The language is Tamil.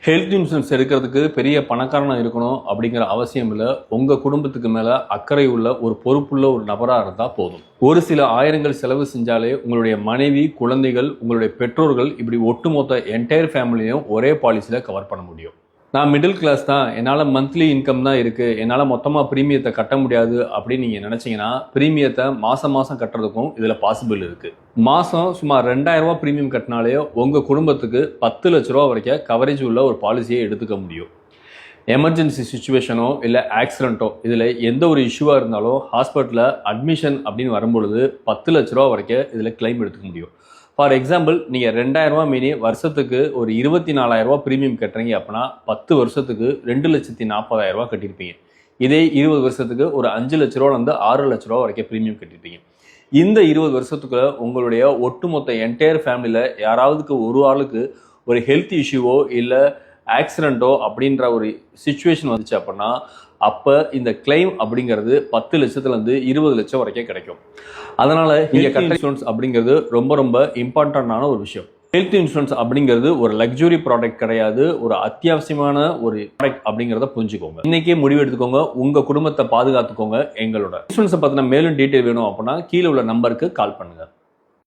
ஹெல்த் இன்சூரன்ஸ் எடுக்கிறதுக்கு பெரிய பணக்காரனாக இருக்கணும் அப்படிங்கிற அவசியம் இல்லை. உங்கள் குடும்பத்துக்கு மேலே அக்கறை உள்ள ஒரு பொறுப்புள்ள ஒரு நபராக இருந்தால் போதும். ஒரு சில ஆயிரங்கள் செலவு செஞ்சாலே உங்களுடைய மனைவி, குழந்தைகள், உங்களுடைய பெற்றோர்கள், இப்படி ஒட்டுமொத்த என்டையர் ஃபேமிலியும் ஒரே பாலிசியில் கவர் பண்ண முடியும். நான் மிடில் கிளாஸ் தான், என்னால் மந்த்லி இன்கம் தான் இருக்குது, என்னால் மொத்தமாக ப்ரீமியத்தை கட்ட முடியாது அப்படின்னு நீங்கள் நினச்சிங்கன்னா ப்ரீமியத்தை மாதம் மாதம் கட்டுறதுக்கும் இதில் பாசிபிள் இருக்குது. மாதம் சுமார் 2000 ரூபா ப்ரீமியம் கட்டினாலே உங்கள் குடும்பத்துக்கு 10 லட்ச ரூபா வரைக்கும் கவரேஜ் உள்ள ஒரு பாலிசியை எடுத்துக்க முடியும். எமர்ஜென்சி சுச்சுவேஷனோ இல்லை ஆக்சிடென்ட்டோ இதில் எந்த ஒரு இஷ்யூவாக இருந்தாலும் ஹாஸ்பிட்டலில் அட்மிஷன் அப்படின்னு வரும்பொழுது 10 லட்ச ரூபா வரைக்கும் இதில் கிளைம் எடுத்துக்க முடியும். ஃபார் எக்ஸாம்பிள், நீங்கள் 2000 ரூபா மீறி வருஷத்துக்கு ஒரு 24,000 ரூபா ப்ரீமியம் கட்டுறீங்க அப்படின்னா 10 வருஷத்துக்கு 2,40,000 ரூபா கட்டியிருப்பீங்க. இதே 20 வருஷத்துக்கு ஒரு 5 லட்ச ரூபாலேருந்து 6 லட்ச ரூபா வரைக்கும் ப்ரீமியம் கட்டியிருப்பீங்க. இந்த 20 வருஷத்துக்குள்ள உங்களுடைய ஒட்டுமொத்த என்டையர் ஃபேமிலியில் யாராவதுக்கு ஒரு ஆளுக்கு ஒரு ஹெல்த் இஷ்யூவோ இல்லை ஆக்சிடென்ட்டோ அப்படின்ற ஒரு சிச்சுவேஷன் வந்துச்சு அப்படின்னா அப்போ இந்த கிளைம் அப்படிங்கிறது 10 லட்சத்துலேருந்து 20 லட்சம் வரைக்கும் கிடைக்கும். அதனால் ஹெல்த் இன்சூரன்ஸ் அப்படிங்கிறது ரொம்ப ரொம்ப இம்பார்ட்டண்டான ஒரு விஷயம். ஹெல்த் இன்சூரன்ஸ் அப்படிங்கிறது ஒரு லக்ஸுரி ப்ராடக்ட் கிடையாது, ஒரு அத்தியாவசியமான ஒரு ப்ராடக்ட் அப்படிங்கிறத புரிஞ்சுக்கோங்க. இன்னைக்கே முடிவு எடுத்துக்கோங்க, உங்கள் குடும்பத்தை பாதுகாத்துக்கோங்க. எங்களோட இன்சூரன்ஸை பற்றின மேலும் டீட்டெயில் வேணும் அப்படின்னா கீழே உள்ள நம்பருக்கு கால் பண்ணுங்கள்.